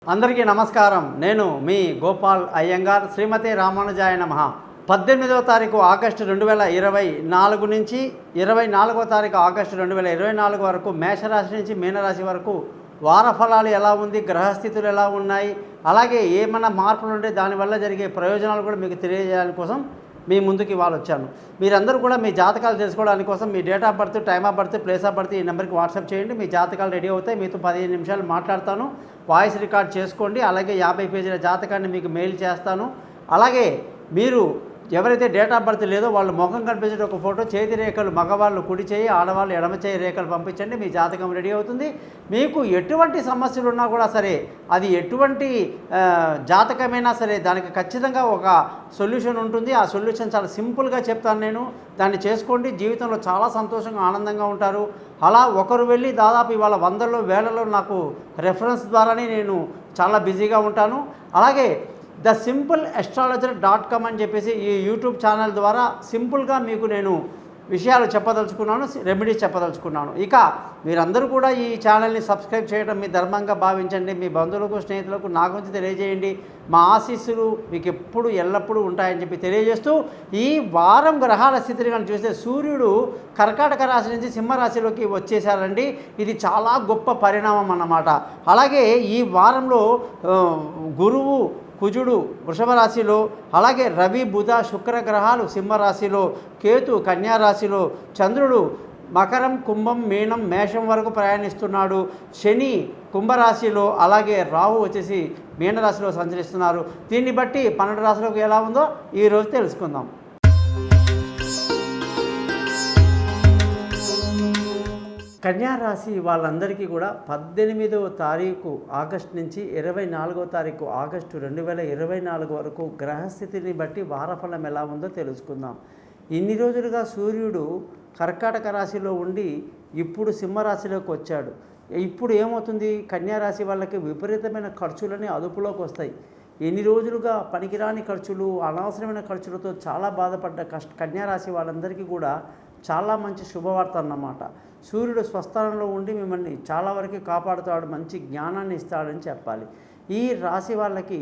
అందరికీ నమస్కారం. నేను మీ గోపాల్ అయ్యంగార్. శ్రీమతి రామానుజాయ నమః. 18వ తారీఖు ఆగస్టు 2024 నుంచి 24వ తారీఖు ఆగస్టు 2024 వరకు మేషరాశి నుంచి మీనరాశి వరకు వార ఫలాలు ఎలా ఉంది, గ్రహస్థితులు ఎలా ఉన్నాయి, అలాగే ఏమైనా మార్పులు ఉంటే దానివల్ల జరిగే ప్రయోజనాలు కూడా మీకు తెలియజేయడానికి కోసం మీ ముందుకు ఇవాళ వచ్చాను. మీరందరూ కూడా మీ జాతకాలు తెలుసుకోవడానికి కోసం మీ date of birth, time of birth, place of birth ఈ నెంబర్కి వాట్సాప్ చేయండి. మీ జాతకాలు రెడీ అవుతాయి. మీతో 15 నిమిషాలు మాట్లాడతాను. వాయిస్ రికార్డ్ చేసుకోండి. అలాగే 50 పేజీల జాతకాన్ని మీకు మెయిల్ చేస్తాను. అలాగే మీరు ఎవరైతే డేట్ ఆఫ్ బర్త్ లేదో వాళ్ళు ముఖం కనిపించే ఒక ఫోటో, చేతి రేఖలు మగవాళ్ళు కుడి చేయి, ఆడవాళ్ళు ఎడమ చేయి రేఖలు పంపించండి. మీ జాతకం రెడీ అవుతుంది. మీకు ఎటువంటి సమస్యలు ఉన్నా కూడా సరే, అది ఎటువంటి జాతకమైనా సరే దానికి ఖచ్చితంగా ఒక సొల్యూషన్ ఉంటుంది. ఆ సొల్యూషన్ చాలా సింపుల్గా చెప్తాను నేను. దాన్ని చేసుకోండి. జీవితంలో చాలా సంతోషంగా ఆనందంగా ఉంటారు. అలా ఒకరు వెళ్ళి దాదాపు ఇవాళ వందల్లో వేలలో నాకు రెఫరెన్స్ ద్వారానే నేను చాలా బిజీగా ఉంటాను. అలాగే thesimple.astrologer.com అని చెప్పేసి ఈ యూట్యూబ్ ఛానల్ ద్వారా సింపుల్గా మీకు నేను విషయాలు చెప్పదలుచుకున్నాను, రెమెడీస్ చెప్పదలుచుకున్నాను. ఇక మీరందరూ కూడా ఈ ఛానల్ని సబ్స్క్రైబ్ చేయడం మీ ధర్మంగా భావించండి. మీ బంధువులకు, స్నేహితులకు నా గురించి తెలియజేయండి. మా ఆశీస్సులు మీకు ఎప్పుడు ఎల్లప్పుడూ ఉంటాయని చెప్పి తెలియజేస్తూ, ఈ వారం గ్రహాల స్థితిని కానీ చూస్తే సూర్యుడు కర్కాటక రాశి నుంచి సింహరాశిలోకి వచ్చేసారండి. ఇది చాలా గొప్ప పరిణామం అన్నమాట. అలాగే ఈ వారంలో గురువు, కుజుడు వృషభ రాశిలో, అలాగే రవి, బుధ, శుక్ర గ్రహాలు సింహరాశిలో, కేతు కన్యారాశిలో, చంద్రుడు మకరం, కుంభం, మీనం, మేషం వరకు ప్రయాణిస్తున్నాడు. శని కుంభరాశిలో, అలాగే రాహు వచ్చేసి మీనరాశిలో సంచరిస్తున్నారు. దీన్ని బట్టి 12 రాశులకు ఎలా ఉందో ఈరోజు తెలుసుకుందాం. కన్యారాశి వాళ్ళందరికీ కూడా 18వ తారీఖు ఆగస్టు నుంచి 24వ తారీఖు ఆగస్టు 2024 వరకు గ్రహస్థితిని బట్టి వారఫలం ఎలా ఉందో తెలుసుకుందాం. ఇన్ని రోజులుగా సూర్యుడు కర్కాటక రాశిలో ఉండి ఇప్పుడు సింహరాశిలోకి వచ్చాడు. ఇప్పుడు ఏమవుతుంది, కన్యారాశి వాళ్ళకి విపరీతమైన ఖర్చులని అదుపులోకి వస్తాయి. ఎన్ని రోజులుగా పనికిరాని ఖర్చులు, అనవసరమైన ఖర్చులతో చాలా బాధపడ్డ కన్యారాశి వాళ్ళందరికీ కూడా చాలా మంచి శుభవార్త అన్నమాట. సూర్యుడు స్వస్థానంలో ఉండి మిమ్మల్ని చాలా వరకు కాపాడుతాడు, మంచి జ్ఞానాన్ని ఇస్తాడని చెప్పాలి. ఈ రాశి వాళ్ళకి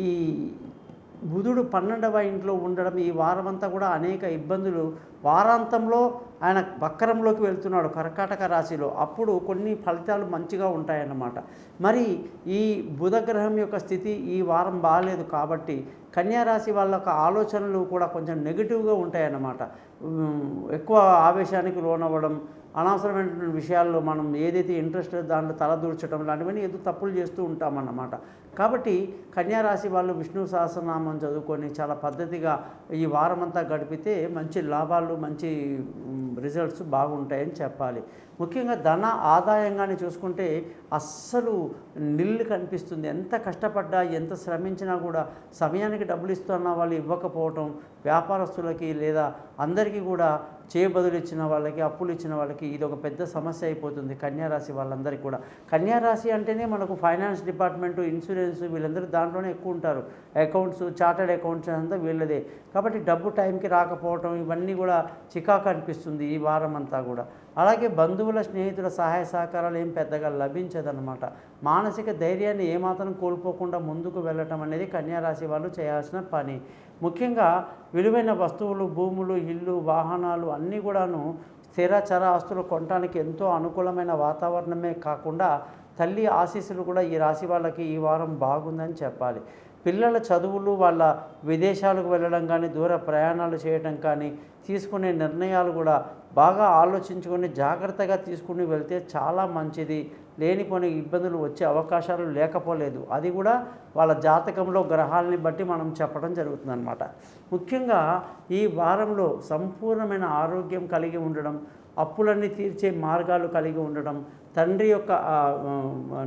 ఈ బుధుడు 12వ ఇంట్లో ఉండడం ఈ వారమంతా కూడా అనేక ఇబ్బందులు. వారాంతంలో ఆయన వక్రంలోకి వెళ్తున్నాడు కర్కాటక రాశిలో. అప్పుడు కొన్ని ఫలితాలు మంచిగా ఉంటాయన్నమాట. మరి ఈ బుధగ్రహం యొక్క స్థితి ఈ వారం బాగాలేదు కాబట్టి కన్యారాశి వాళ్ళ ఆలోచనలు కూడా కొంచెం నెగిటివ్గా ఉంటాయన్నమాట. ఎక్కువ ఆవేశానికి లోనవ్వడం, అనవసరమైన విషయాల్లో మనం ఏదైతే ఇంట్రెస్ట్ దాంట్లో తలదూర్చడం లాంటివన్నీ ఏదో తప్పులు చేస్తూ ఉంటామన్నమాట. కాబట్టి కన్యారాశి వాళ్ళు విష్ణు సహస్రనామం చదువుకొని చాలా పద్ధతిగా ఈ వారమంతా గడిపితే మంచి లాభాలు, మంచి రిజల్ట్స్ బాగుంటాయని చెప్పాలి. ముఖ్యంగా ధన ఆదాయంగానే చూసుకుంటే అస్సలు నిల్లు కనిపిస్తుంది. ఎంత కష్టపడ్డా, ఎంత శ్రమించినా కూడా సమయానికి డబ్బులు ఇస్తున్న వాళ్ళు ఇవ్వకపోవటం, వ్యాపారస్తులకి లేదా అందరికీ కూడా చేయబదులు ఇచ్చిన వాళ్ళకి, అప్పులు ఇచ్చిన వాళ్ళకి ఇది ఒక పెద్ద సమస్య అయిపోతుంది కన్యారాశి వాళ్ళందరికీ కూడా. కన్యారాశి అంటేనే మనకు ఫైనాన్స్ డిపార్ట్మెంటు, ఇన్సూరెన్స్ వీళ్ళందరూ దాంట్లోనే ఎక్కువ ఉంటారు. అకౌంట్స్, చార్టర్డ్ అకౌంట్స్ అంతా వీళ్ళదే. కాబట్టి డబ్బు టైంకి రాకపోవటం ఇవన్నీ కూడా చికాకు అనిపిస్తుంది ఈ వారం అంతా కూడా. అలాగే బంధువుల, స్నేహితుల సహాయ సహకారాలు ఏం పెద్దగా లభించదన్నమాట. మానసిక ధైర్యాన్ని ఏమాత్రం కోల్పోకుండా ముందుకు వెళ్ళటం అనేది కన్యారాశి వాళ్ళు చేయాల్సిన పని. ముఖ్యంగా విలువైన వస్తువులు, భూములు, ఇల్లు, వాహనాలు అన్నీ కూడాను స్థిర చర ఆస్తులు కొనడానికి ఎంతో అనుకూలమైన వాతావరణమే కాకుండా తల్లి ఆశీస్సులు కూడా ఈ రాశి వాళ్ళకి ఈ వారం బాగుందని చెప్పాలి. పిల్లల చదువులు, వాళ్ళ విదేశాలకు వెళ్ళడం కానీ, దూర ప్రయాణాలు చేయడం కానీ, తీసుకునే నిర్ణయాలు కూడా బాగా ఆలోచించుకొని జాగ్రత్తగా తీసుకుని వెళ్తే చాలా మంచిది. లేనిపోని ఇబ్బందులు వచ్చే అవకాశాలు లేకపోలేదు. అది కూడా వాళ్ళ జాతకంలో గ్రహాలని బట్టి మనం చెప్పడం జరుగుతుందన్నమాట. ముఖ్యంగా ఈ వారంలో సంపూర్ణమైన ఆరోగ్యం కలిగి ఉండడం, అప్పులన్నీ తీర్చే మార్గాలు కలిగి ఉండడం, తండ్రి యొక్క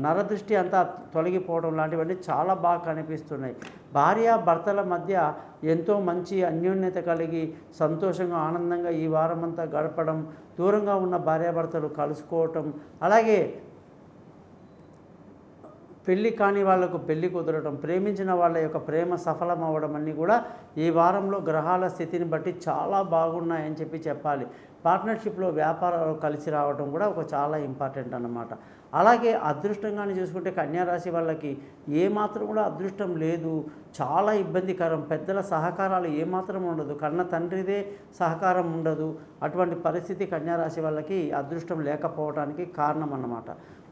నరదృష్టి అంతా తొలగిపోవడం లాంటివన్నీ చాలా బాగా కనిపిస్తున్నాయి. భార్యాభర్తల మధ్య ఎంతో మంచి అన్యోన్యత కలిగి సంతోషంగా, ఆనందంగా ఈ వారమంతా గడపడం, దూరంగా ఉన్న భార్యాభర్తలు కలుసుకోవటం, అలాగే పెళ్ళి కాని వాళ్లకు పెళ్ళి కుదరడం, ప్రేమించిన వాళ్ళ యొక్క ప్రేమ సఫలం అవ్వడం అన్నీ కూడా ఈ వారంలో గ్రహాల స్థితిని బట్టి చాలా బాగున్నాయని చెప్పాలి. పార్ట్నర్షిప్లో వ్యాపారాలు కలిసి రావడం కూడా చాలా ఇంపార్టెంట్ అన్నమాట. అలాగే అదృష్టంగానే చూసుకుంటే కన్యారాశి వాళ్ళకి ఏమాత్రం కూడా అదృష్టం లేదు, చాలా ఇబ్బందికరం. పెద్దల సహకారాలు ఏమాత్రం ఉండదు, కన్న తండ్రిదే సహకారం ఉండదు. అటువంటి పరిస్థితి కన్యారాశి వాళ్ళకి అదృష్టం లేకపోవడానికి కారణం అన్నమాట.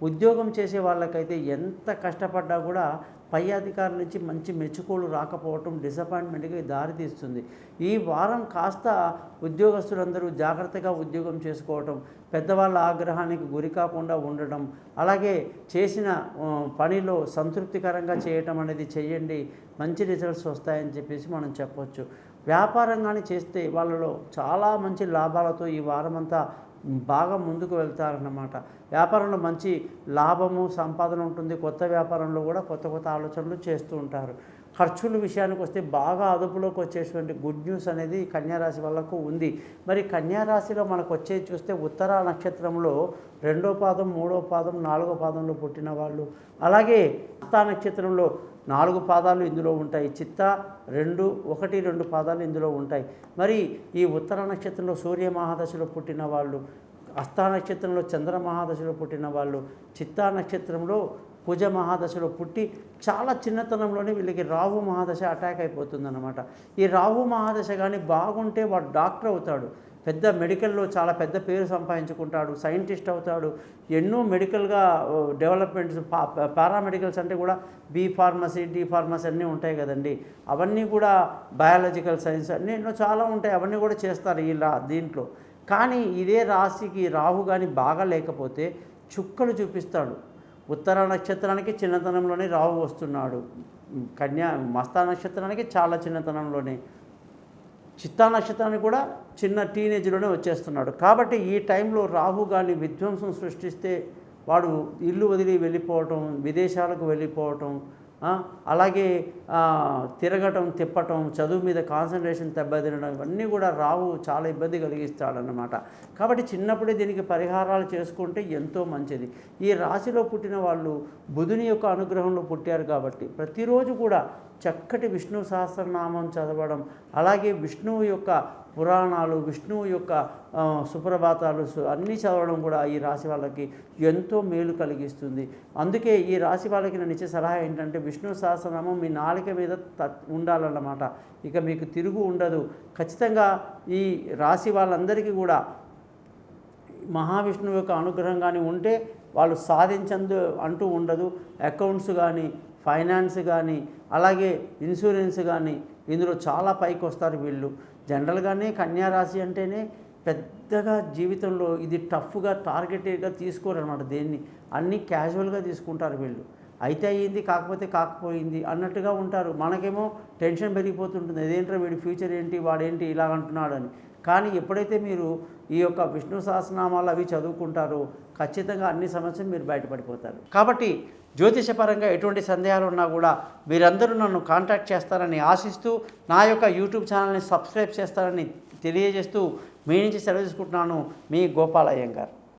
ఉద్యోగం చేసే వాళ్ళకైతే ఎంత కష్టపడ్డా కూడా పై అధికారుల నుంచి మంచి మెచ్చుకోలు రాకపోవటం డిసప్పాయింట్మెంట్కి దారితీస్తుంది. ఈ వారం కాస్త ఉద్యోగస్తులందరూ జాగ్రత్తగా ఉద్యోగం చేసుకోవటం, పెద్దవాళ్ళ ఆగ్రహానికి గురి కాకుండా ఉండడం, అలాగే చేసిన పనిలో సంతృప్తికరంగా చేయటం అనేది చేయండి, మంచి రిజల్ట్స్ వస్తాయని మనం చెప్పొచ్చు. వ్యాపారం కానీ చేస్తే వాళ్ళలో చాలా మంచి లాభాలతో ఈ వారమంతా బాగా ముందుకు వెళ్తారన్నమాట. వ్యాపారంలో మంచి లాభము సంపాదన ఉంటుంది. కొత్త వ్యాపారంలో కూడా కొత్త ఆలోచనలు చేస్తూ ఉంటారు. ఖర్చుల విషయానికి వస్తే బాగా అదుపులోకి వచ్చేటువంటి గుడ్ న్యూస్ అనేది కన్యారాశి వాళ్ళకు ఉంది. మరి కన్యారాశిలో మనకు వచ్చేది చూస్తే ఉత్తర నక్షత్రంలో 2వ పాదం, 3వ పాదం, 4వ పాదంలో పుట్టిన వాళ్ళు, అలాగే హస్త నక్షత్రంలో 4 పాదాలు ఇందులో ఉంటాయి. చిత్త 1, 2 పాదాలు ఇందులో ఉంటాయి. మరి ఈ ఉత్తర నక్షత్రంలో సూర్య మహాదశలో పుట్టిన వాళ్ళు, హస్త నక్షత్రంలో చంద్ర మహాదశలో పుట్టిన వాళ్ళు, చిత్తా నక్షత్రంలో కుజ మహాదశలో పుట్టి చాలా చిన్నతనంలోనే వీళ్ళకి రాహు మహాదశ అటాక్ అయిపోతుందన్నమాట. ఈ రాహు మహాదశ కానీ బాగుంటే వాడు డాక్టర్ అవుతాడు, పెద్ద మెడికల్లో చాలా పెద్ద పేరు సంపాదించుకుంటాడు, సైంటిస్ట్ అవుతాడు. ఎన్నో మెడికల్గా డెవలప్మెంట్స్, పారామెడికల్స్ అంటే కూడా బి ఫార్మసీ, డి ఫార్మసీ అన్నీ ఉంటాయి కదండి. అవన్నీ కూడా బయాలజికల్ సైన్స్ అన్నీ ఎన్నో చాలా ఉంటాయి, అవన్నీ కూడా చేస్తారు దీంట్లో. కానీ ఇదే రాశికి రాహు కానీ బాగా లేకపోతే చుక్కలు చూపిస్తాడు. ఉత్తర నక్షత్రానికి చిన్నతనంలోనే రాహు వస్తున్నాడు, మస్తా నక్షత్రానికి చాలా చిన్నతనంలోనే, చిత్తా నక్షత్రానికి కూడా చిన్న టీనేజ్లోనే వచ్చేస్తున్నాడు. కాబట్టి ఈ టైంలో రాహు కానీ విధ్వంసం సృష్టిస్తే వాడు ఇల్లు వదిలి వెళ్ళిపోవటం, విదేశాలకు వెళ్ళిపోవటం, అలాగే తిరగటం, తిప్పటం, చదువు మీద కాన్సన్ట్రేషన్ దెబ్బతినడం, ఇవన్నీ కూడా రాహు చాలా ఇబ్బంది కలిగిస్తాడన్నమాట. కాబట్టి చిన్నప్పుడే దీనికి పరిహారాలు చేసుకుంటే ఎంతో మంచిది. ఈ రాశిలో పుట్టిన వాళ్ళు బుధుని యొక్క అనుగ్రహంలో పుట్టారు కాబట్టి ప్రతిరోజు కూడా చక్కటి విష్ణు సహస్రనామం చదవడం, అలాగే విష్ణువు యొక్క పురాణాలు, విష్ణువు యొక్క సుప్రభాతాలు అన్నీ చదవడం కూడా ఈ రాశి వాళ్ళకి ఎంతో మేలు కలిగిస్తుంది. అందుకే ఈ రాశి వాళ్ళకి నేను ఇచ్చే సలహా ఏంటంటే విష్ణు సహస్రనామం మీ నాలుక మీద ఉండాలన్నమాట. ఇక మీకు తిరుగు ఉండదు. ఖచ్చితంగా ఈ రాశి వాళ్ళందరికీ కూడా మహావిష్ణువు యొక్క అనుగ్రహం కానీ ఉంటే వాళ్ళు సాధించందు అంటూ ఉండదు. అకౌంట్స్ కానీ, ఫైనాన్స్ కానీ, అలాగే ఇన్సూరెన్స్ కానీ ఇందులో చాలా పైకి వస్తారు వీళ్ళు. జనరల్గానే కన్యారాశి అంటేనే పెద్దగా జీవితంలో ఇది టఫ్గా టార్గెటెడ్గా తీసుకోరన్నమాట. దేన్ని అన్నీ క్యాజువల్గా తీసుకుంటారు వీళ్ళు. అయితే అయ్యింది, కాకపోతే కాకపోయింది అన్నట్టుగా ఉంటారు. మనకేమో టెన్షన్ పెరిగిపోతుంటుంది, అదేంటో వీడి ఫ్యూచర్ ఏంటి, వాడేంటి ఇలా అంటున్నాడు అని. కానీ ఎప్పుడైతే మీరు ఈ యొక్క విష్ణు సహస్రనామాలు అవి చదువుకుంటారో ఖచ్చితంగా అన్ని సమస్యలు మీరు బయటపడిపోతారు. కాబట్టి జ్యోతిషపరంగా ఎటువంటి సందేహాలు ఉన్నా కూడా మీరందరూ నన్ను కాంటాక్ట్ చేస్తారని ఆశిస్తూ నా యొక్క యూట్యూబ్ ఛానల్ని సబ్స్క్రైబ్ చేస్తారని తెలియజేస్తూ మీ నుంచి సెలవు తీసుకుంటున్నాను. మీ గోపాల్ అయ్యంగార్.